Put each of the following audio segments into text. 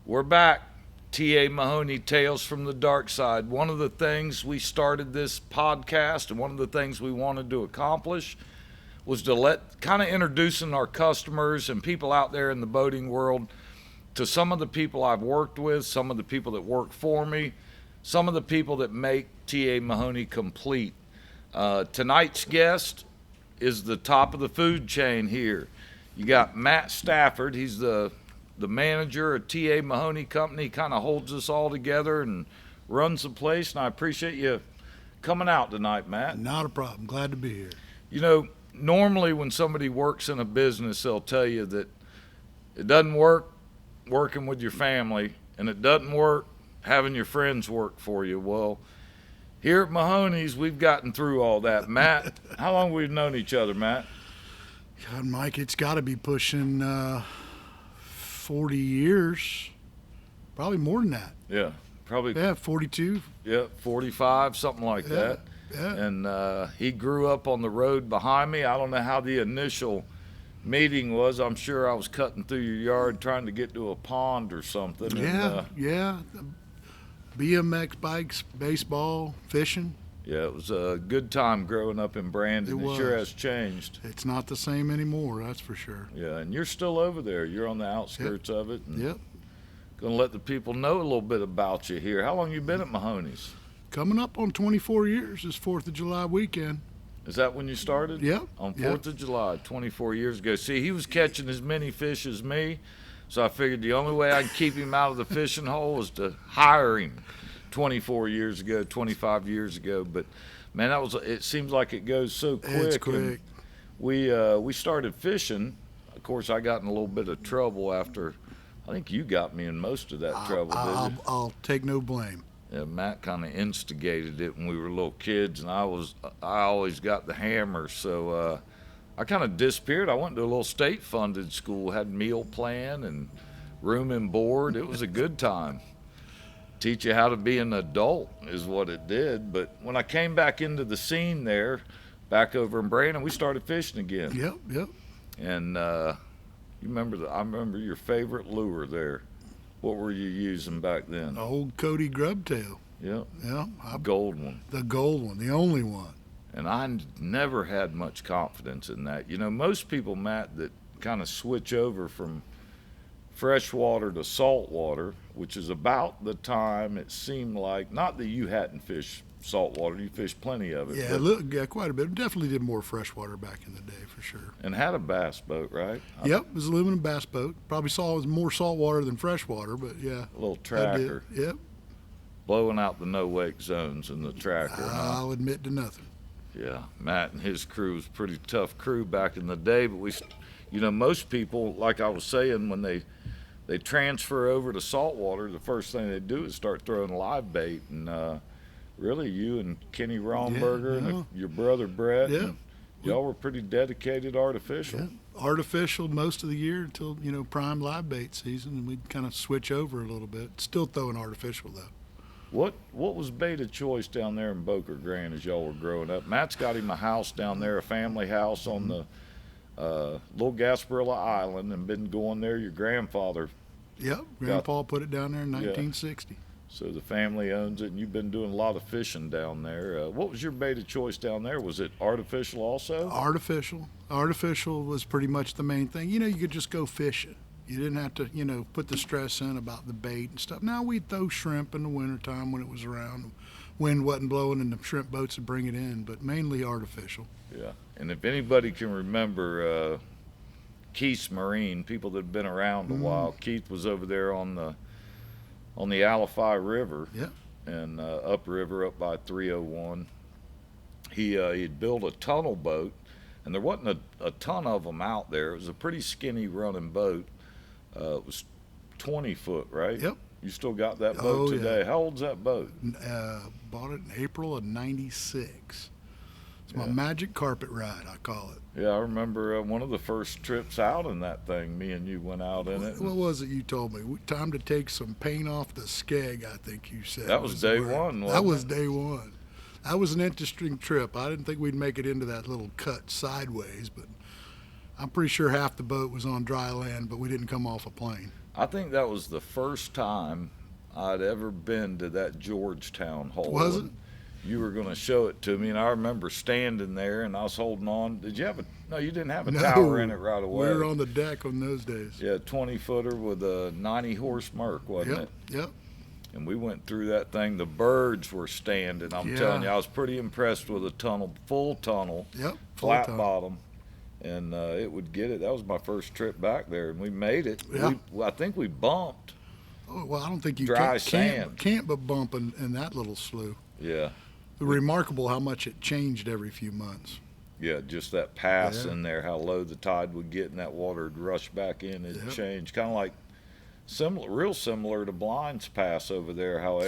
We're back. T.A. Mahoney, Tales from the Dark Side. One of the things we started this podcast and one of the things we wanted to accomplish was to kind of introducing our customers and people out there in the boating world to some of the people I've worked with, some of the people that work for me, some of the people that make T.A. Mahoney complete. Tonight's guest is the top of the food chain here. You got Matt Stafford. He's the manager of T.A. Mahoney Company. He kind of holds us all together and runs the place, and I appreciate you coming out tonight, Matt. Not a problem. Glad to be here. You know, normally when somebody works in a business, they'll tell you that it doesn't work working with your family, and it doesn't work having your friends work for you. Well, here at Mahoney's, we've gotten through all that. Matt, how long have we known each other, Matt? God, Mike, it's got to be pushing 40 years, probably more than that. Yeah, probably. Yeah, 42. Yeah, 45, something like that. Yeah. And he grew up on the road behind me. I don't know how the initial meeting was. I'm sure I was cutting through your yard trying to get to a pond or something. Yeah. BMX bikes, baseball, fishing. Yeah, it was a good time growing up in Brandon. It sure was. has changed. It's not the same anymore, that's for sure. Yeah, and you're still over there. You're on the outskirts of it. And Yep. Going to let the people know a little bit about you here. How long you been at Mahoney's? Coming up on 24 years this 4th of July weekend. Is that when you started? Yep. On 4th of July, 24 years ago. See, he was catching as many fish as me, so I figured the only way I could keep him out of the fishing hole was to hire him 24 years ago, 25 years ago. But, man, it seems like it goes so quick. It's quick. And we started fishing. Of course, I got in a little bit of trouble after, I think you got me in most of that trouble, didn't you? I'll take no blame. Yeah, Matt kind of instigated it when we were little kids, and I always got the hammer, so I kind of disappeared. I went to a little state-funded school, had meal plan and room and board. It was a good time. Teach you how to be an adult is what it did. But when I came back into the scene there, back over in Brandon, we started fishing again. Yep. And I remember your favorite lure there. What were you using back then? Old Cody Grubtail. Yep. Yeah. Gold one. The gold one, the only one. And I never had much confidence in that. You know, most people, Matt, that kind of switch over from freshwater to saltwater, which is about the time it seemed like, not that you hadn't fished saltwater, you fished plenty of it. Yeah, quite a bit. Definitely did more freshwater back in the day, for sure. And had a bass boat, right? Yep, it was an aluminum bass boat. Probably saw it was more saltwater than freshwater, but yeah. A little tracker. Yep. Blowing out the no-wake zones in the tracker. I'll admit to nothing. Yeah, Matt and his crew was a pretty tough crew back in the day, but most people, like I was saying, when they transfer over to saltwater, the first thing they do is start throwing live bait, and really you and Kenny Romberger and your brother Brett, y'all were pretty dedicated artificial. Yeah. Artificial most of the year until, prime live bait season, and we'd kind of switch over a little bit. Still throwing artificial, though. What was bait of choice down there in Boca Grande as y'all were growing up? Matt's got him a house down there, a family house on the Little Gasparilla Island, and been going there. Your grandfather. Yep, Grandpa put it down there in 1960. So the family owns it, and you've been doing a lot of fishing down there. What was your bait of choice down there? Was it artificial also? Artificial. Artificial was pretty much the main thing. You could just go fishing. You didn't have to, put the stress in about the bait and stuff. Now we'd throw shrimp in the wintertime when it was around. Wind wasn't blowing and the shrimp boats would bring it in, but mainly artificial. Yeah, and if anybody can remember Keith's Marine, people that have been around a while, Keith was over there on the Alafai River, and upriver up by 301. He'd built a tunnel boat, and there wasn't a ton of them out there. It was a pretty skinny running boat. It was 20 foot, right? Yep. You still got that boat today. Yeah. How old's that boat? Bought it in April of '96. It's my magic carpet ride, I call it. Yeah, I remember one of the first trips out in that thing. Me and you went out in it. What was it you told me? Time to take some paint off the skeg, I think you said. That was day one, wasn't it? That was day one. That was an interesting trip. I didn't think we'd make it into that little cut sideways, but I'm pretty sure half the boat was on dry land, but we didn't come off a plane. I think that was the first time I'd ever been to that Georgetown hole. Was it? You were going to show it to me, and I remember standing there, and I was holding on. Did you have a? No, you didn't have a tower in it right away. We were on the deck on those days. Yeah, 20-footer with a 90-horse Merc, wasn't it? Yep. And we went through that thing. The birds were standing. I'm telling you, I was pretty impressed with the tunnel, full tunnel, flat bottom, and it would get it. That was my first trip back there, and we made it. Yeah. I think we bumped. Oh, well, I don't think you Dry can't but bump in that little slough. Yeah. Remarkable how much it changed every few months. Yeah, just that pass in there, how low the tide would get, and that water would rush back in. It changed, kind of like real similar to Blind's Pass over there. How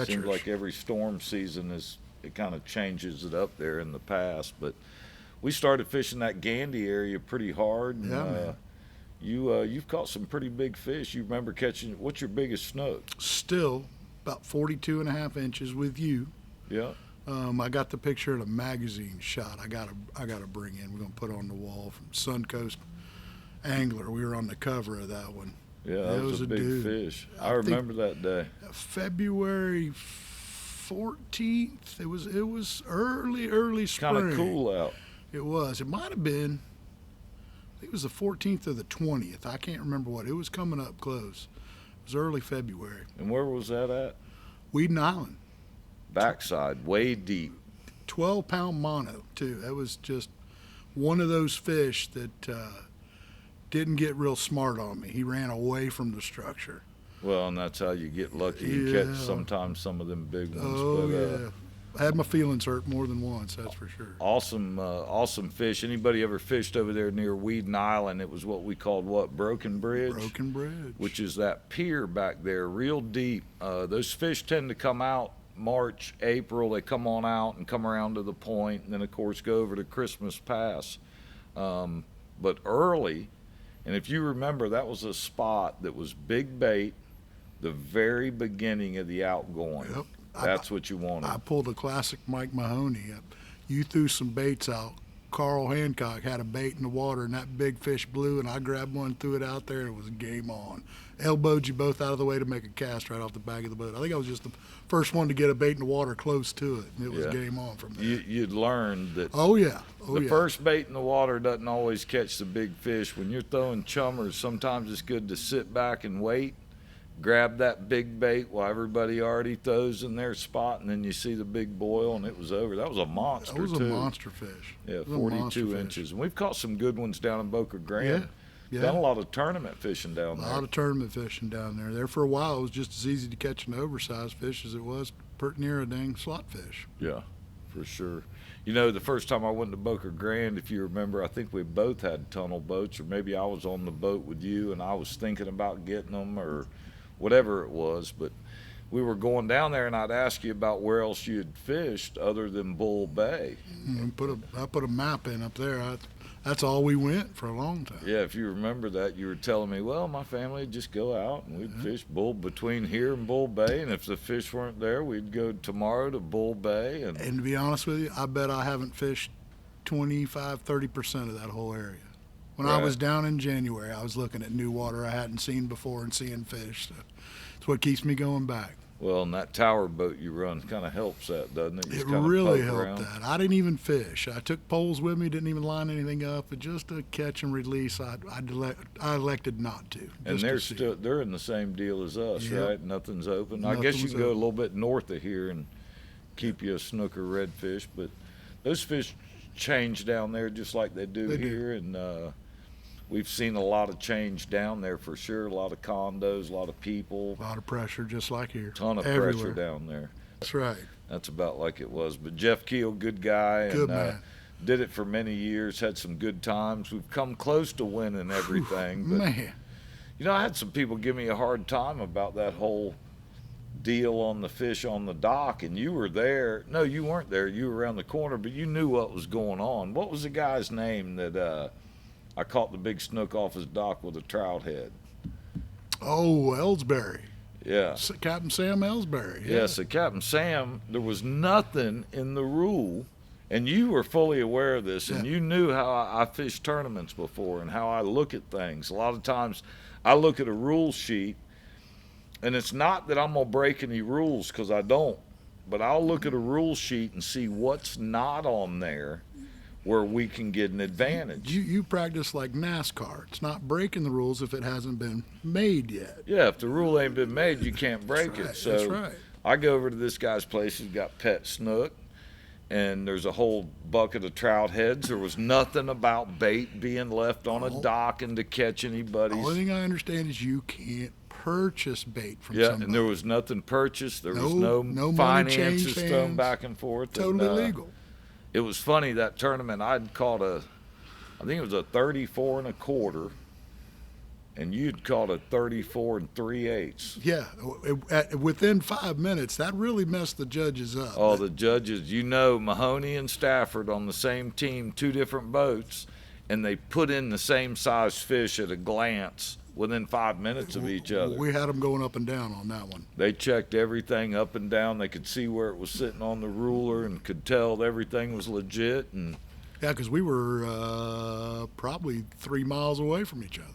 seems like every storm season it kind of changes it up there in the pass. But we started fishing that Gandy area pretty hard. And, man. You've caught some pretty big fish. You remember catching? What's your biggest snook? Still about 42 and a half inches with you. Yeah. I got the picture of a magazine shot. I gotta bring in. We're gonna put on the wall from Suncoast Angler. We were on the cover of that one. Yeah, that was a big fish. I remember that day. February 14th. It was early spring. Kind of cool out. It was. It might have been. I think it was the 14th or the 20th. I can't remember what. It was coming up close. It was early February. And where was that at? Weeden Island. Backside, way deep. 12-pound mono, too. That was just one of those fish that didn't get real smart on me. He ran away from the structure. Well, and that's how you get lucky. You catch sometimes some of them big ones. Oh, yeah. I had my feelings hurt more than once, that's for sure. Awesome fish. Anybody ever fished over there near Weeden Island? It was what we called Broken Bridge? Broken Bridge. Which is that pier back there, real deep. Those fish tend to come out March, April. They come on out and come around to the point, and then, of course, go over to Christmas Pass. But early, and if you remember, that was a spot that was big bait, the very beginning of the outgoing. Yep. That's what you wanted. I pulled a classic Mike Mahoney. You threw some baits out. Carl Hancock had a bait in the water, and that big fish blew, and I grabbed one, threw it out there, and it was game on. Elbowed you both out of the way to make a cast right off the back of the boat. I think I was just the first one to get a bait in the water close to it, and it was game on from there. You'd learned that. Oh, yeah. The first bait in the water doesn't always catch the big fish. When you're throwing chummers, sometimes it's good to sit back and wait. Grab that big bait while everybody already throws in their spot, and then you see the big boil, and it was over. That was a monster, too. That was a monster fish. Yeah, 42 inches. And we've caught some good ones down in Boca Grande. Yeah. Done a lot of tournament fishing down there. A lot of tournament fishing down there. There for a while, it was just as easy to catch an oversized fish as it was pert near a dang slot fish. Yeah, for sure. You know, the first time I went to Boca Grande, if you remember, I think we both had tunnel boats, or maybe I was on the boat with you, and I was thinking about getting them, or whatever it was, but we were going down there, and I'd ask you about where else you had fished other than Bull Bay. I put a map in up there. That's all we went for a long time. Yeah, if you remember that, you were telling me, well, my family would just go out, and we'd fish between here and Bull Bay, and if the fish weren't there, we'd go tomorrow to Bull Bay. And to be honest with you, I bet I haven't fished 25-30% of that whole area. When I was down in January, I was looking at new water I hadn't seen before and seeing fish. So it's what keeps me going back. Well, and that tower boat you run kind of helps that, doesn't it? It really helped that. I didn't even fish. I took poles with me, didn't even line anything up, but just a catch and release. I elected not to. And they're in the same deal as us, right? Nothing's open. I guess you can go a little bit north of here and keep you a snook or redfish, but those fish change down there just like they do here, and we've seen a lot of change down there for sure. A lot of condos, a lot of people. A lot of pressure, just like here. Ton of pressure down there. That's right. That's about like it was. But Jeff Keel, good guy. Good man. Did it for many years, had some good times. We've come close to winning everything. But, man. You know, I had some people give me a hard time about that whole deal on the fish on the dock, and you were there. No, you weren't there. You were around the corner, but you knew what was going on. What was the guy's name that I caught the big snook off his dock with a trout head? Oh, Ellsbury. Yeah. Captain Sam Ellsbury. Yeah, so Captain Sam, there was nothing in the rule, and you were fully aware of this, and you knew how I fished tournaments before and how I look at things. A lot of times I look at a rule sheet, and it's not that I'm going to break any rules, because I don't, but I'll look at a rule sheet and see what's not on there where we can get an advantage. You practice like NASCAR. It's not breaking the rules if it hasn't been made yet. Yeah, if the rule ain't been made, you can't break That's right, it. So that's right. I go over to this guy's place. He's got pet snook, and there's a whole bucket of trout heads. There was nothing about bait being left on a dock and to catch The anybody's. only thing I understand is you can't purchase bait from Yeah, somebody. and there was nothing purchased. There was No no money changed finances thrown hands. back and forth. Totally and, legal. It was funny, that tournament. I'd caught I think it was a 34 and a quarter, and you'd caught a 34 and 3/8. Yeah, within 5 minutes, that really messed the judges up. Oh, the judges, Mahoney and Stafford on the same team, two different boats, and they put in the same size fish at a glance within 5 minutes of each other. We had them going up and down on that one. They checked everything up and down. They could see where it was sitting on the ruler and could tell everything was legit. And Yeah, because we were probably 3 miles away from each other.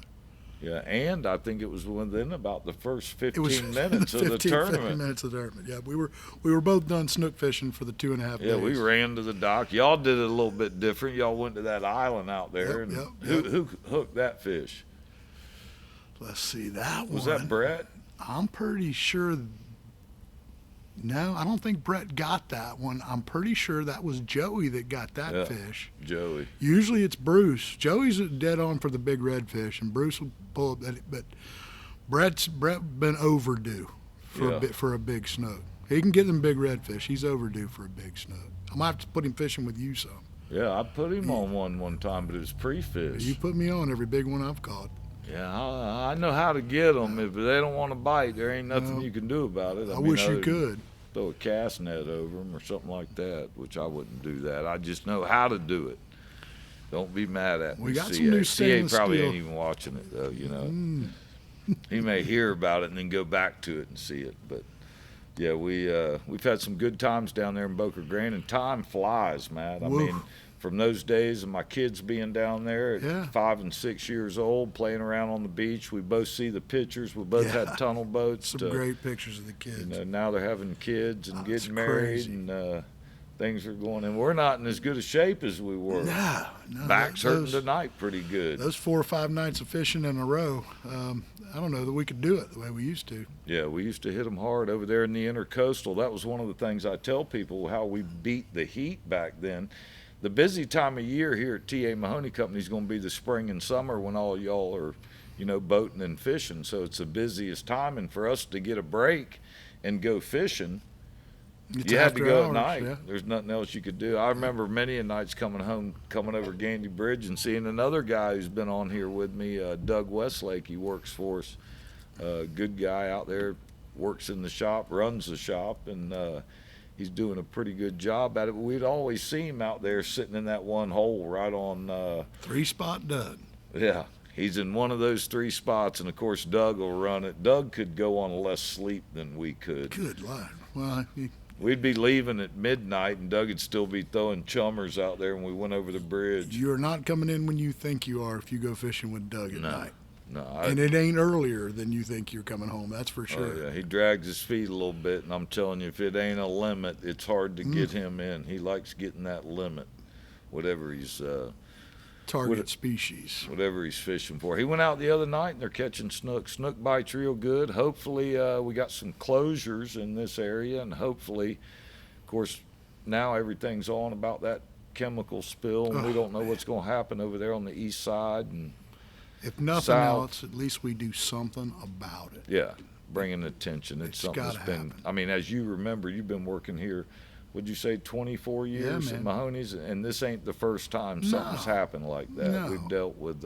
yeah, and I think it was within about the first 15 It was minutes of the 15 tournament. minutes of the tournament. Yeah, we were both done snook fishing for the 2.5 days. Yeah, we ran to the dock. Y'all did it a little bit different. Y'all went to that island out there. Yep, and yep. Who hooked that fish? Let's see, that Was one. that Brett? I'm pretty sure. No, I don't think Brett got that one. I'm pretty sure that was Joey that got that Yeah. fish. Joey. Usually it's Bruce. Joey's dead on for the big redfish, and Bruce will pull up that. But Brett been overdue for Yeah. for a big snook. He can get them big redfish. He's overdue for a big snook. I might have to put him fishing with you some. Yeah, I put him on one time, but it was pre-fish. You put me on every big one I've caught. Yeah, I know how to get them. If they don't want to bite, there ain't nothing No. you can do about it. I mean, wish you other than could. throw a cast net over them or something like that, which I wouldn't do that. I just know how to do it. Don't be mad at me. We got CA. some new CA stainless probably steel. ain't even watching it though. He may hear about it and then go back to it and see it. But yeah, we've had some good times down there in Boca Grande, and time flies, man. I Woof. mean, from those days of my kids being down there at Yeah. 5 and 6 years old, playing around on the beach, we both see the pictures. We both Yeah. had tunnel boats. Some great pictures of the kids. Now they're having kids and That's getting married, crazy. and things are going. And we're not in as good a shape as we were. No, Back's hurting those, tonight pretty good. those 4 or 5 nights of fishing in a row. I don't know that we could do it the way we used to. Yeah, we used to hit them hard over there in the intercoastal. That was one of the things I tell people, how we beat the heat back then. The busy time of year here at TA Mahoney Company is going to be the spring and summer when all y'all are, boating and fishing. So it's the busiest time. And for us to get a break and go fishing, It's you had to after go hours, at night. yeah. There's nothing else you could do. I remember many a nights coming over Gandy Bridge and seeing another guy who's been on here with me, Doug Westlake. He works for us. Good guy out there, works in the shop, runs the shop, and he's doing a pretty good job at it. But we'd always see him out there sitting in that one hole right on. 3-spot Doug. Yeah, he's in one of those 3 spots, and of course Doug will run it. Doug could go on less sleep than we could. Good Lord. Well, We'd be leaving at midnight, and Doug would still be throwing chummers out there when we went over the bridge. you're not coming in when you think you are if you go fishing with Doug at night. No, And it ain't earlier than you think you're coming home. That's for sure. Oh, yeah, he drags his feet a little bit, and I'm telling you, if it ain't a limit, it's hard to get him in. He likes getting that limit, whatever he's Target species. fishing for. He went out the other night, and they're catching snook. Snook bites real good. Hopefully, we got some closures in this area, and hopefully, of course, now everything's on about that chemical spill, and we don't know what's going to happen over there on the east side. And If nothing South. else, at least we do something about it. yeah, bringing attention. It's something that's gotta been. happen. I mean, as you remember, you've been working here. Would you say 24 years man. at Mahoney's? And this ain't the first time something's happened like that. No. We've dealt with.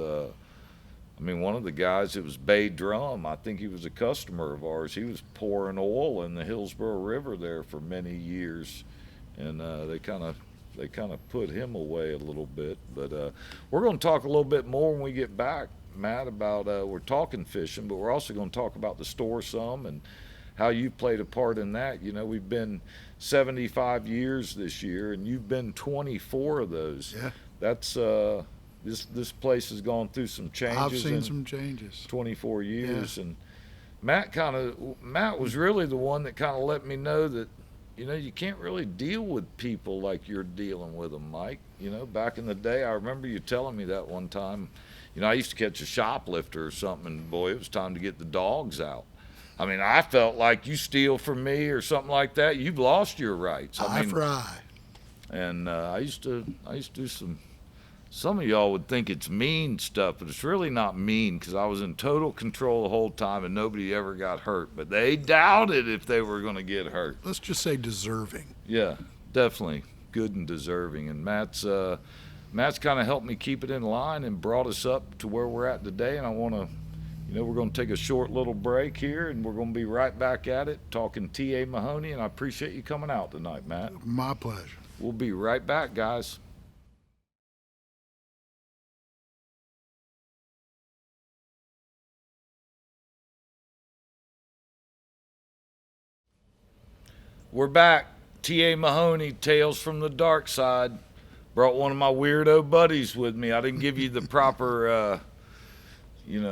One of the guys, it was Bay Drum. I think he was a customer of ours. He was pouring oil in the Hillsborough River there for many years, and they kind of put him away a little bit. But we're going to talk a little bit more when we get back, Matt, about we're talking fishing, but we're also going to talk about the store some and how you played a part in that. We've been 75 years this year, and you've been 24 of those. Yeah. this place has gone through some changes. I've seen in some changes. 24 years, Yeah. and Matt was really the one that kind of let me know that, you can't really deal with people like you're dealing with them, Mike. Back in the day, I remember you telling me that one time. I used to catch a shoplifter or something, and boy, it was time to get the dogs out. I mean, I felt like you steal from me or something like that, you've lost your rights. Eye for eye. And I used to do some of y'all would think it's mean stuff, but it's really not mean, because I was in total control the whole time and nobody ever got hurt. But they doubted if they were going to get hurt. Let's just say deserving. Yeah, definitely good and deserving. And Matt's kind of helped me keep it in line and brought us up to where we're at today. And I want to, we're going to take a short little break here, and we're going to be right back at it talking T.A. Mahoney. And I appreciate you coming out tonight, Matt. My pleasure. We'll be right back, guys. We're back. T.A. Mahoney, Tales from the Dark Side. Brought one of my weirdo buddies with me. I didn't give you the proper, Right.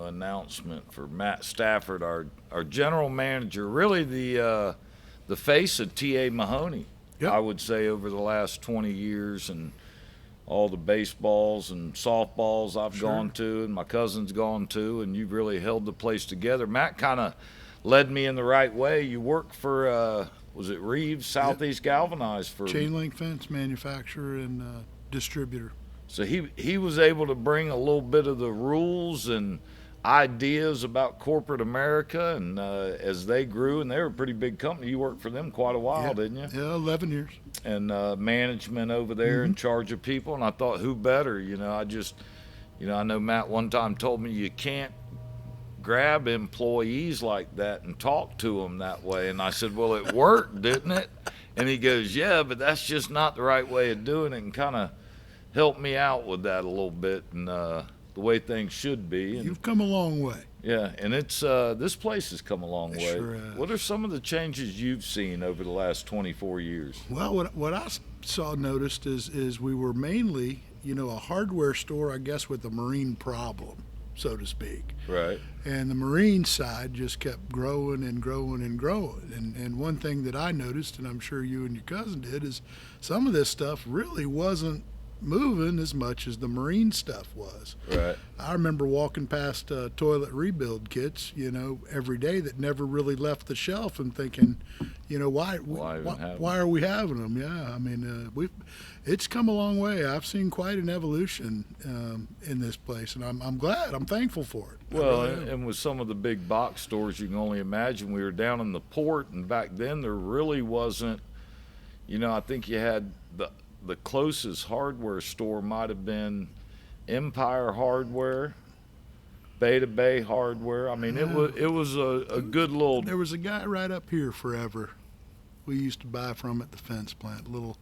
announcement for Matt Stafford, our general manager. Really the face of T.A. Mahoney, Yep. I would say, over the last 20 years, and all the baseballs and softballs I've Sure. gone to, and my cousin's gone to, and you've really held the place together. Matt kind of led me in the right way. You work for, was it Reeves Southeast Galvanized for Chain link fence manufacturer and distributor. So he was able to bring a little bit of the rules and ideas about corporate America, and as they grew, and they were a pretty big company. You worked for them quite a while, Yeah. didn't you? Yeah, 11 years. And management over there in charge of people. And I thought, who better? I know Matt one time told me you can't grab employees like that and talk to them that way. And I said, well, it worked, didn't it? And he goes, yeah, but that's just not the right way of doing it, and kind of helped me out with that a little bit, and the way things should be. And You've come a long way. yeah, and it's this place has come a long It way. sure has. What are some of the changes you've seen over the last 24 years? Well, what I noticed is we were mainly, a hardware store, I guess, with a marine problem, so to speak. Right. And the marine side just kept growing and growing and growing. And one thing that I noticed, and I'm sure you and your cousin did, is some of this stuff really wasn't moving as much as the marine stuff was. Right. I remember walking past toilet rebuild kits, every day, that never really left the shelf, and thinking, why are we having them? Yeah, I mean, it's come a long way. I've seen quite an evolution in this place, and I'm glad. I'm thankful for it. Well, I really am. and with some of the big box stores, you can only imagine. We were down in the port, and back then there really wasn't, I think you had the closest hardware store might have been Empire Hardware, Beta Bay Hardware. I mean, it was a good little. There was a guy right up here forever. We used to buy from at the fence plant, little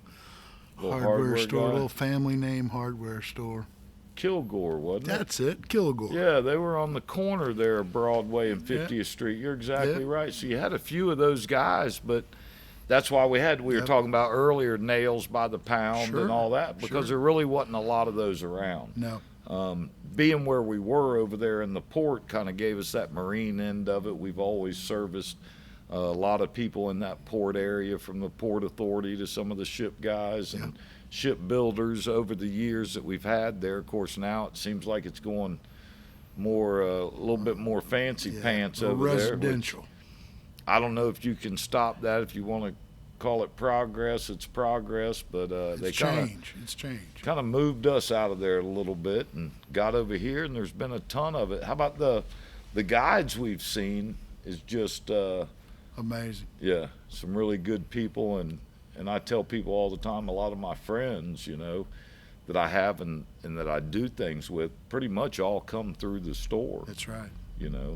hardware store, guy. little family name hardware store. Kilgore, wasn't it? That's it, Kilgore. Yeah, they were on the corner there of Broadway and 50th Street. You're exactly right. So you had a few of those guys, but that's why we were talking about earlier, nails by the pound and all that, because there really wasn't a lot of those around. No. Being where we were over there in the port kind of gave us that marine end of it. We've always serviced a lot of people in that port area, from the Port Authority to some of the ship guys and ship builders over the years that we've had there. Of course, now it seems like it's going more, a little bit more fancy pants over there. Residential. I don't know if you can stop that. If you want to call it progress, it's progress. But they It's change. kind of moved us out of there a little bit and got over here, and there's been a ton of it. How about the guides we've seen is just Amazing. yeah, some really good people, and I tell people all the time, a lot of my friends, that I have and that I do things with, pretty much all come through the store. That's right.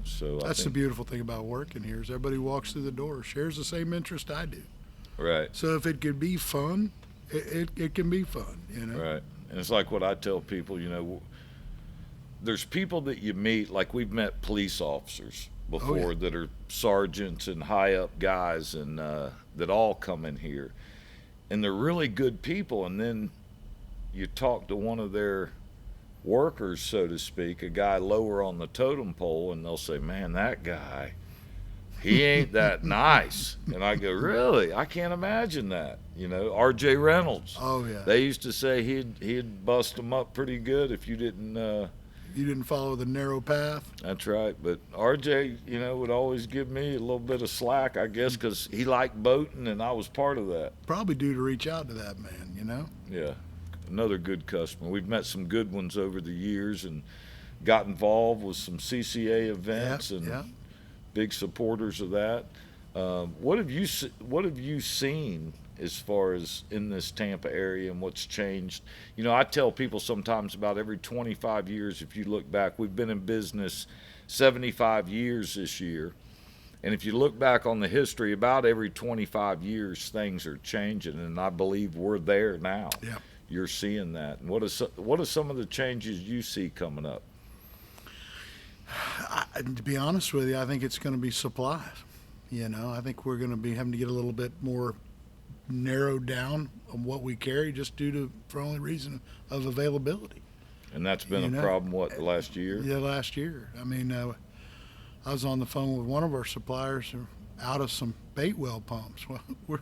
So That's the beautiful thing about working here, is everybody walks through the door, shares the same interest I do. right. So if it could be fun, it can be fun, Right. And it's like what I tell people, there's people that you meet, like we've met police officers before that are sergeants and high up guys, and that all come in here. And they're really good people. And then you talk to one of their workers, so to speak, a guy lower on the totem pole, and they'll say, "Man, that guy, he ain't that nice." And I go, "Really? I can't imagine that." R.J. Reynolds. Oh yeah. They used to say he'd bust them up pretty good if you didn't. You didn't follow the narrow path. That's right. But R.J., would always give me a little bit of slack, I guess, because he liked boating, and I was part of that. Probably due to reach out to that man. Yeah. Another good customer. We've met some good ones over the years and got involved with some CCA events and big supporters of that. What have you seen as far as in this Tampa area and what's changed? I tell people sometimes about every 25 years, if you look back, we've been in business 75 years this year. And if you look back on the history, about every 25 years, things are changing, and I believe we're there now. Yeah. You're seeing that. And what are some of the changes you see coming up? To be honest with you, I think it's going to be supply. I think we're going to be having to get a little bit more narrowed down on what we carry, just for only reason of availability. And that's been a problem, the last year? Yeah, last year. I mean, I was on the phone with one of our suppliers who are out of some bait well pumps. Well,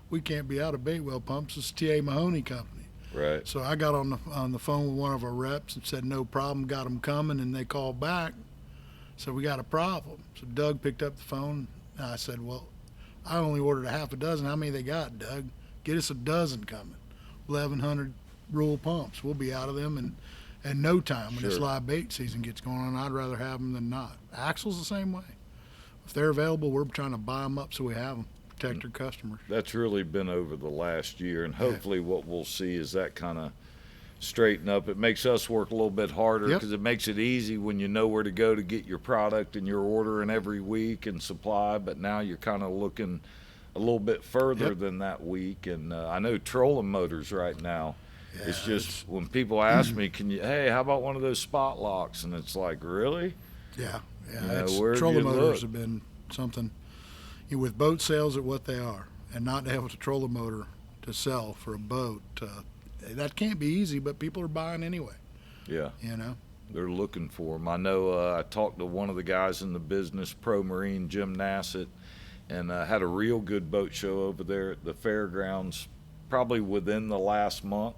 we can't be out of bait well pumps. It's Mahoney Company. Right. So I got on the phone with one of our reps and said, no problem, got them coming, and they called back. So we got a problem. So Doug picked up the phone, and I said, well, I only ordered a half a dozen. How many they got, Doug? Get us a dozen coming. 1,100 rule pumps. We'll be out of them in no time when this live bait season gets going on. I'd rather have them than not. Axles the same way. If they're available, we're trying to buy them up so we have them. Protect our customers. That's really been over the last year, and hopefully what we'll see is that kind of straighten up. It makes us work a little bit harder because it makes it easy when you know where to go to get your product and you're ordering every week and supply, but now you're kind of looking a little bit further than that week. And I know trolling motors right now, it's just when people ask me, hey, how about one of those spot locks? And it's like, really? Yeah. Trolling motors have been something. With boat sales at what they are, and not to have a trolling motor to sell for a boat, that can't be easy, but people are buying anyway. Yeah. They're looking for them. I know I talked to one of the guys in the business, Pro Marine, Jim Nassett, and had a real good boat show over there at the fairgrounds probably within the last month.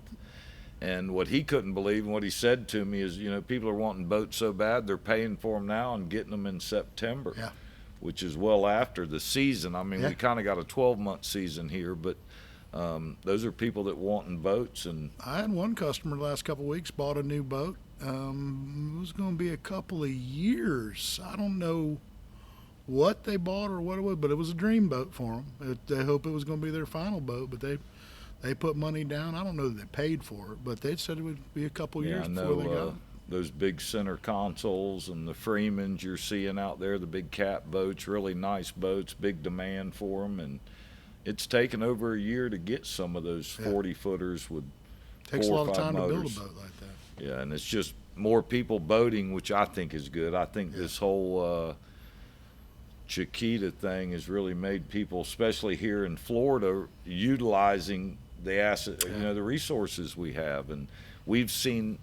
And what he couldn't believe and what he said to me is, people are wanting boats so bad, they're paying for them now and getting them in September. Yeah. Which is well after the season. I mean, we kind of got a 12-month season here, but those are people that wanting boats. And I had one customer the last couple of weeks bought a new boat. It was going to be a couple of years. I don't know what they bought or what it was, but it was a dream boat for them. They hope it was going to be their final boat, but they put money down. I don't know that they paid for it, but they said it would be a couple of years before they got it. Those big center consoles and the Freemans you're seeing out there, the big cat boats, really nice boats, big demand for them. And it's taken over a year to get some of those 40-footers with takes 4 a or lot of 5 time motors. to build a boat like that. Yeah, and it's just more people boating, which I think is good. I think this whole Chiquita thing has really made people, especially here in Florida, utilizing the asset, the resources we have. And we've seen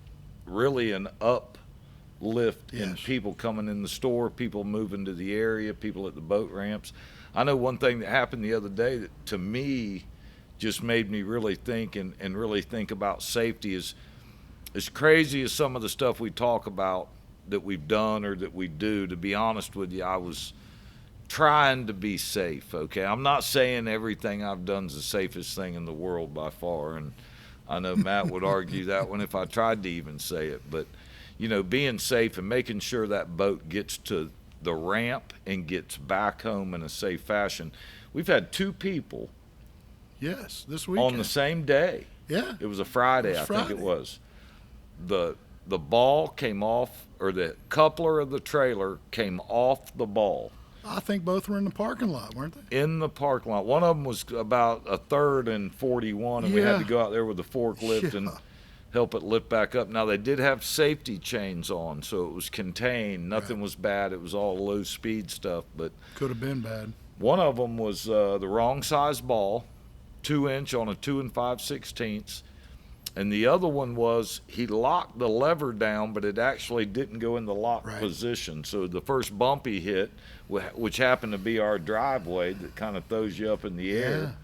really an uplift in people coming in the store, people moving to the area, people at the boat ramps. I know one thing that happened the other day that to me just made me really think and really think about safety is as crazy as some of the stuff we talk about that we've done or that we do. To be honest with you, I was trying to be safe, okay? I'm not saying everything I've done is the safest thing in the world by far, and I know Matt would argue that one if I tried to even say it. But, being safe and making sure that boat gets to the ramp and gets back home in a safe fashion. We've had 2 people this weekend. on the same day. Yeah. It was a Friday, I think it was. The ball came off, or the coupler of the trailer came off the ball. I think both were in the parking lot, weren't they? In the parking lot. One of them was about a third and 41, and we had to go out there with a forklift and help it lift back up. Now, they did have safety chains on, so it was contained. Nothing was bad. It was all low-speed stuff. But could have been bad. One of them was the wrong size ball, 2-inch on a 2 5/16. And the other one was he locked the lever down, but it actually didn't go in the lock position. So the first bump he hit, which happened to be our driveway that kind of throws you up in the air,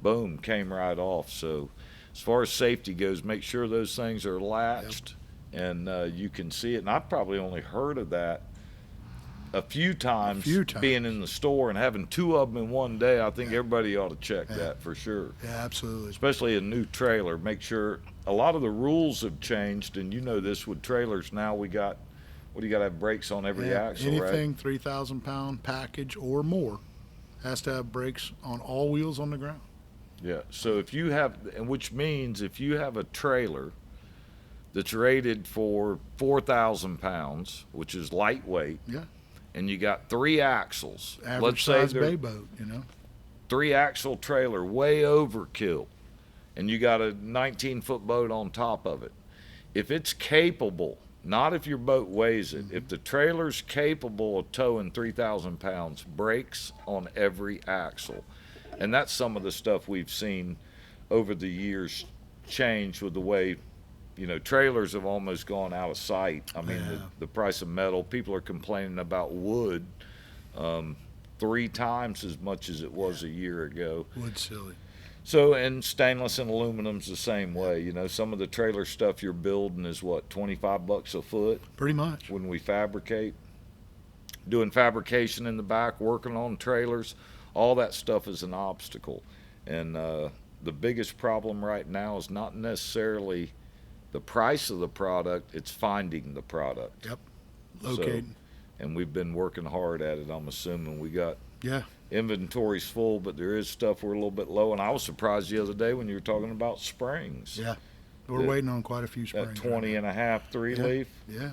boom, came right off. So as far as safety goes, make sure those things are latched and you can see it. And I've probably only heard of that a few times being in the store and having two of them in one day. I think everybody ought to check that for sure. Yeah, absolutely. Especially a new trailer. Make sure a lot of the rules have changed, and you know this with trailers now. What do you got to have brakes on every axle, anything right? 3,000 pound package or more has to have brakes on all wheels on the ground. Yeah. So if you have, and which means if you have a trailer that's rated for 4,000 pounds, which is lightweight, and you got 3 axles. Average size bay boat, 3-axle trailer, way overkill, and you got a 19-foot boat on top of it. If it's capable, not if your boat weighs it, if the trailer's capable of towing 3,000 pounds, brakes on every axle. And that's some of the stuff we've seen over the years change with the way, trailers have almost gone out of sight. I mean, the price of metal, people are complaining about wood 3 times as much as it was a year ago. Wood's silly. So, and stainless and aluminum's the same way. Some of the trailer stuff you're building is what, $25 a foot? Pretty much. When we fabricate, doing fabrication in the back, working on trailers, all that stuff is an obstacle. And the biggest problem right now is not necessarily the price of the product, it's finding the product. Yep. Locating. And we've been working hard at it. I'm assuming we got inventory's full, but there is stuff we're a little bit low. And I was surprised the other day when you were talking about springs. Yeah, we're waiting on quite a few springs. That 20 and a half 3-leaf. Yeah,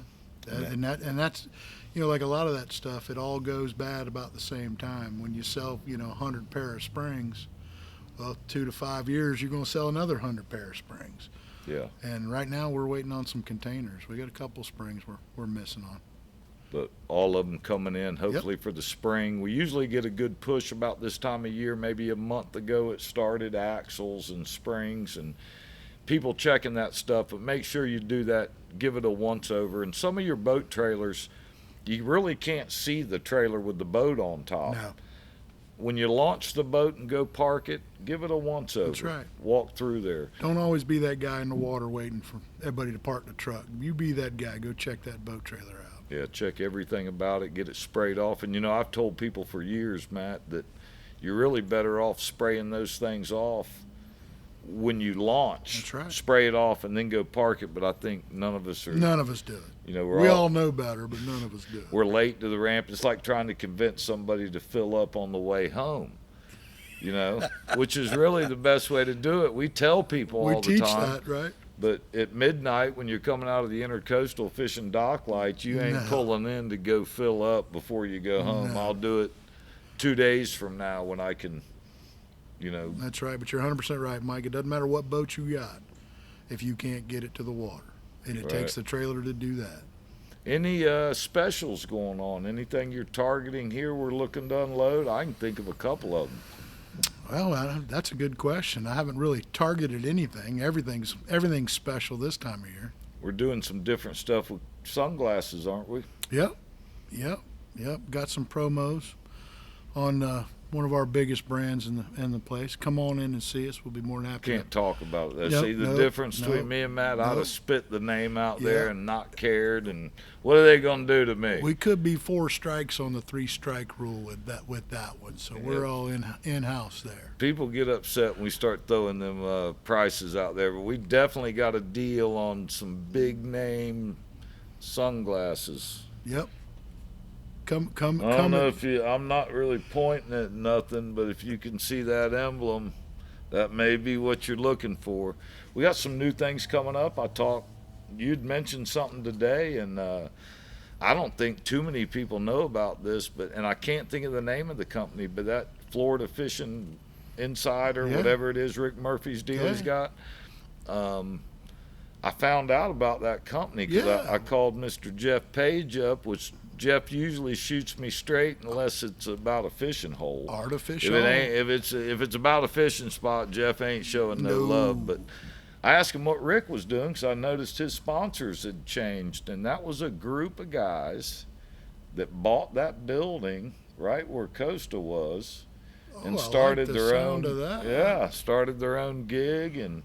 and that's like a lot of that stuff. It all goes bad about the same time. When you sell 100 pair of springs, well, 2 to 5 years you're going to sell another 100 pair of springs. Yeah. And right now we're waiting on some containers. We got a couple springs we're missing on. But all of them coming in hopefully for the spring. We usually get a good push about this time of year. Maybe a month ago it started, axles and springs and people checking that stuff. But make sure you do that, give it a once over. And some of your boat trailers, you really can't see the trailer with the boat on top. No. When you launch the boat and go park it, give it a once over. That's right. Walk through there. Don't always be that guy in the water waiting for everybody to park the truck. You be that guy. Go check that boat trailer out. Yeah, check everything about it, get it sprayed off. And I've told people for years, Matt, that you're really better off spraying those things off when you launch. That's right. Spray it off and then go park it. But I think none of us do it. We all know better, but none of us do it. We're late to the ramp. It's like trying to convince somebody to fill up on the way home, which is really the best way to do it. We tell people all the time. We teach that, right? But at midnight, when you're coming out of the intercoastal fishing dock lights, you ain't pulling in to go fill up before you go home. I'll do it 2 days from now when I can, That's right, but you're 100% right, Mike. It doesn't matter what boat you got if you can't get it to the water. And it takes the trailer to do that. Any specials going on? Anything you're targeting here we're looking to unload? I can think of a couple of them. Well, that's a good question. I haven't really targeted anything. Everything's special this time of year. We're doing some different stuff with sunglasses, aren't we? Yep. Got some promos on one of our biggest brands in the place. Come on in and see us. We'll be more than happy. Can't talk about it. See the difference between me and Matt? I'd have spit the name out there and not cared. And what are they going to do to me? We could be 4 strikes on the 3-strike rule with that one. So we're all in-house there. People get upset when we start throwing them prices out there, but we definitely got a deal on some big name sunglasses. Yep. I don't know if I'm not really pointing at nothing, but if you can see that emblem, that may be what you're looking for. We got some new things coming up. You'd mentioned something today, and I don't think too many people know about this, and I can't think of the name of the company, but that Florida Fishing Insider, whatever it is, Rick Murphy's deal he's got. I found out about that company because I called Mr. Jeff Page up, which Jeff usually shoots me straight unless it's about a fishing hole. Artificial. If it's about a fishing spot, Jeff ain't showing no love. But I asked him what Rick was doing because I noticed his sponsors had changed, and that was a group of guys that bought that building right where Costa was, and started I like the their sound own. of that. Yeah, started their own gig and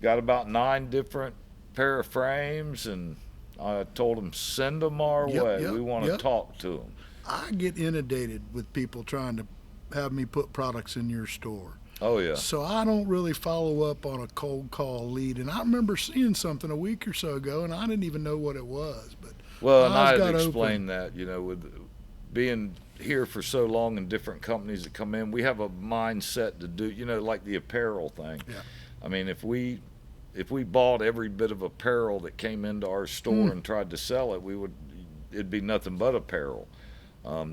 got about 9 different pair of frames, and I told them send them our way. We want to talk to them. I get inundated with people trying to have me put products in your store. Oh yeah. So I don't really follow up on a cold call lead. And I remember seeing something a week or so ago, and I didn't even know what it was. But well, and I had explained that, with being here for so long in different companies that come in, we have a mindset to do, like the apparel thing. Yeah. I mean, if we bought every bit of apparel that came into our store and tried to sell it, it'd be nothing but apparel.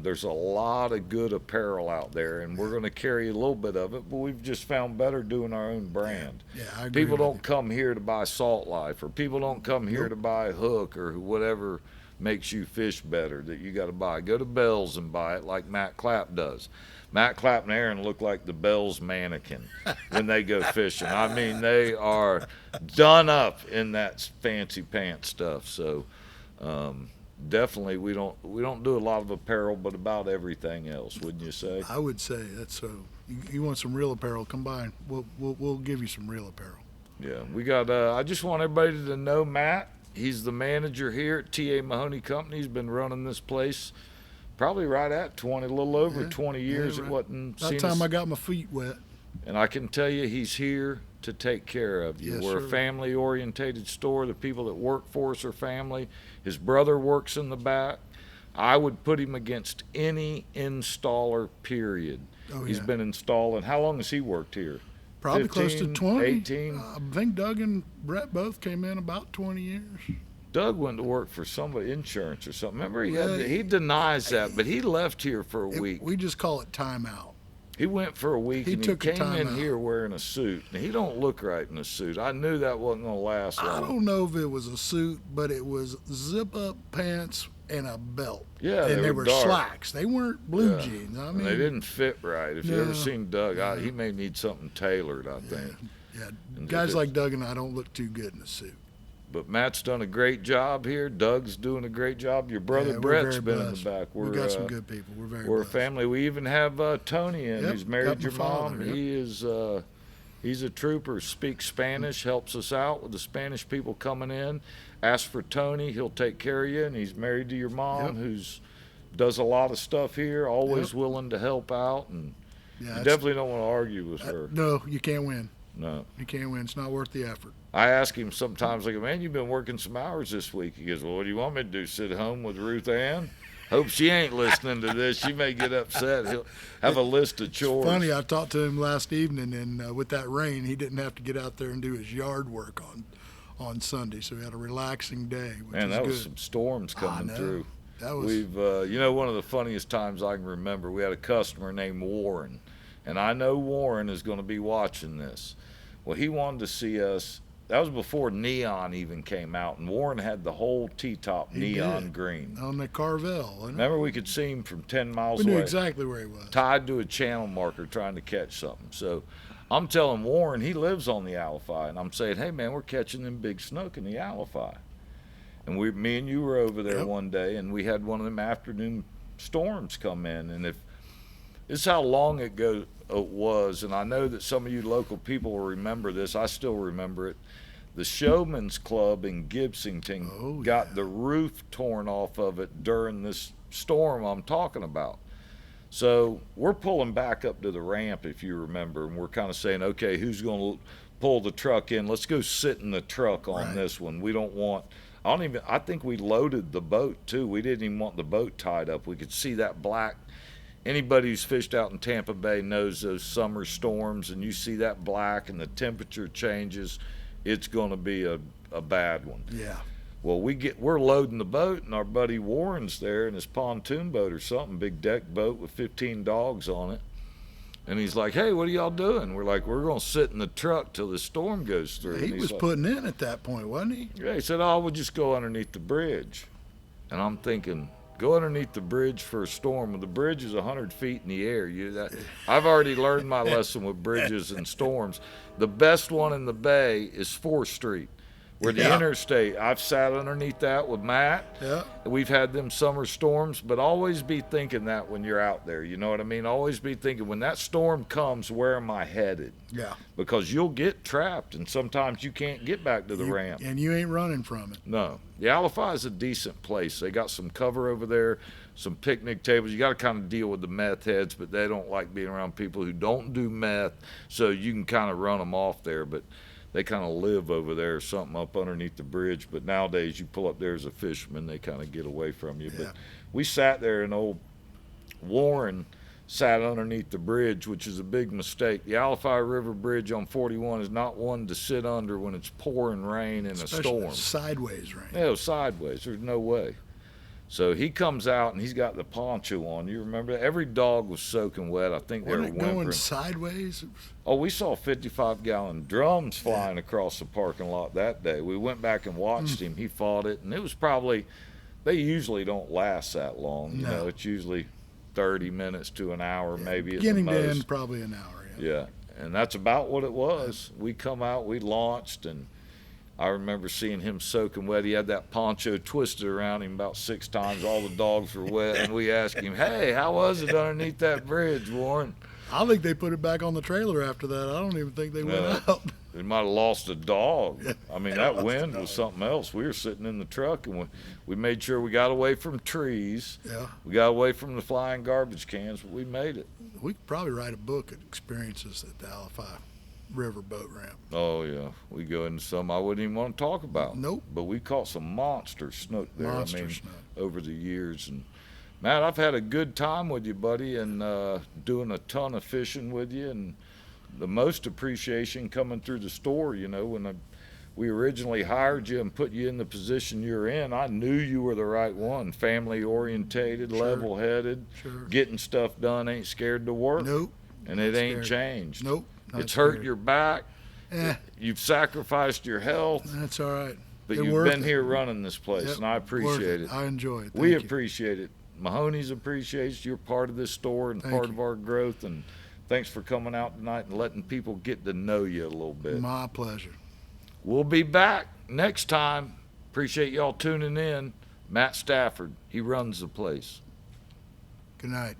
There's a lot of good apparel out there, and we're going to carry a little bit of it, but we've just found better doing our own brand. Yeah, I agree. People don't come here to buy Salt Life, or people don't come here to buy Hook or whatever makes you fish better that you got to buy. Go to Bell's and buy it like Matt Clapp does. Matt Clapp and Aaron look like the Bell's mannequin when they go fishing. I mean, they are done up in that fancy pants stuff. So definitely we don't do a lot of apparel, but about everything else, wouldn't you say? I would say that's so. You want some real apparel? Come by. And we'll give you some real apparel. Yeah, we got. I just want everybody to know Matt. He's the manager here at TA Mahoney Company. He's been running this place probably right at 20, a little over 20 years. Right. It wasn't. That time I got my feet wet. And I can tell you, he's here to take care of you. Yes, We're sir. a family-orientated store. The people that work for us are family. His brother works in the back. I would put him against any installer, period. Oh, He's yeah. been installing. How long has he worked here? Probably 15, close to 20. 18? I think Doug and Brett both came in about 20 years. Doug went to work for somebody, insurance or something. Remember, he Yeah, denies that, but he left here for a week. We just call it timeout. He went for a week, He and he took a came in timeout. here wearing a suit. And he don't look right in a suit. I knew that wasn't going to last long. I don't know if it was a suit, but it was zip-up pants and a belt. Yeah, and they were dark. slacks. They weren't blue Yeah. jeans. I And mean, they didn't fit right. If you ever No. seen Doug, he may need something tailored, I think. Yeah, And guys if like Doug and I don't look too good in a suit. But Matt's done a great job here. Doug's doing a great job. Your brother Yeah, we're Brett's very been blessed. in the back. We got some good people. We're very We're a blessed. family. We even have Tony in, Yep, who's married got your my mom. father, yep. He is he's a trooper, speaks Spanish, helps us out with the Spanish people coming in. Ask for Tony, he'll take care of you, and he's married to your mom, Yep. who's does a lot of stuff here, always Yep. willing to help out, and Yeah, you it's- definitely don't want to argue with her. No, you can't win. No. You can't win. It's not worth the effort. I ask him sometimes, like, man, you've been working some hours this week. He goes, well, what do you want me to do, sit home with Ruth Ann? Hope she ain't listening to this. She may get upset. He'll have a list of chores. Funny, I talked to him last evening, and with that rain, he didn't have to get out there and do his yard work on Sunday, so he had a relaxing day, which Man, was that good. was some storms coming know. through. That was We've, one of the funniest times I can remember, we had a customer named Warren, and I know Warren is going to be watching this. Well, he wanted to see us. That was before neon even came out, and Warren had the whole T-top He neon did. green. on the Carvel. Wasn't it? Remember, we could see him from 10 miles We knew away, exactly where he was. tied to a channel marker trying to catch something. So I'm telling Warren, he lives on the Alafai, and I'm saying, hey, man, we're catching them big snook in the Alafai. And me and you were over there Yep. one day, and we had one of them afternoon storms come in. And this is how long ago it was, and I know that some of you local people will remember this. I still remember it. The Showman's Club in Gibsonton Oh, got yeah. the roof torn off of it during this storm I'm talking about. So we're pulling back up to the ramp, if you remember, and we're kind of saying, okay, who's going to pull the truck in? Let's go sit in the truck on Right. this one. We don't want. I think we loaded the boat too. We didn't even want the boat tied up. We could see that black. Anybody who's fished out in Tampa Bay knows those summer storms, and you see that black and the temperature changes. It's going to be a bad one. Yeah. Well, we're loading the boat, and our buddy Warren's there in his pontoon boat or something, big deck boat with 15 dogs on it. And he's like, hey, what are y'all doing? We're like, we're going to sit in the truck till the storm goes through. He And he's was like, putting in at that point, wasn't he? yeah, he said, oh, we'll just go underneath the bridge. And I'm thinking, Go underneath the bridge for a storm. When the bridge is 100 feet in the air, I've already learned my lesson with bridges and storms. The best one in the bay is 4th Street, where the interstate. I've sat underneath that with Matt. Yeah. We've had them summer storms, but always be thinking that when you're out there. You know what I mean? Always be thinking, when that storm comes, where am I headed? Yeah. Because you'll get trapped, and sometimes you can't get back to the ramp. And you ain't running from it. No. The Alify is a decent place. They got some cover over there, some picnic tables. You got to kind of deal with the meth heads, but they don't like being around people who don't do meth, so you can kind of run them off there. But they kind of live over there or something up underneath the bridge. But nowadays, you pull up there as a fisherman, they kind of get away from you. Yeah. But we sat there, and old Warren sat underneath the bridge, which is a big mistake. The Alify River Bridge on 41 is not one to sit under when it's pouring rain in a storm. Sideways rain. Yeah, sideways. There's no way. So he comes out, and he's got the poncho on. You remember that? Every dog was soaking wet. I think they were Wasn't it going whimpering. sideways? Oh, we saw 55-gallon drums flying across the parking lot that day. We went back and watched him. He fought it, and it was probably, they usually don't last that long. You know, it's usually 30 minutes to an hour, maybe at the Beginning most. to end, probably an hour. Yeah, and that's about what it was. We come out, we launched, and I remember seeing him soaking wet. He had that poncho twisted around him about 6 times. All the dogs were wet, and we asked him, "Hey, how was it underneath that bridge, Warren?" I think they put it back on the trailer after that. I don't even think they went out. They might have lost a dog. I mean, that wind was something else. We were sitting in the truck, and we made sure we got away from trees. Yeah. We got away from the flying garbage cans, but we made it. We could probably write a book of experiences at the Alify River boat ramp. Oh, yeah. We go into some I wouldn't even want to talk about. Nope. But we caught some monster snook there. Monster snook. Over the years. And Matt, I've had a good time with you, buddy, and doing a ton of fishing with you, and the most appreciation coming through the store. You know, when we originally hired you and put you in the position you're in, I knew you were the right one. Family orientated, level-headed, getting stuff done, ain't scared to work. Nope. And it ain't changed. Nope. It's hurt your back. You've sacrificed your health. That's all right. But you've been here running this place, and I appreciate it. I enjoy it. We appreciate it. Mahoney's appreciates you're part of this store and part of our growth. And thanks for coming out tonight and letting people get to know you a little bit. My pleasure. We'll be back next time. Appreciate y'all tuning in. Matt Stafford, he runs the place. Good night.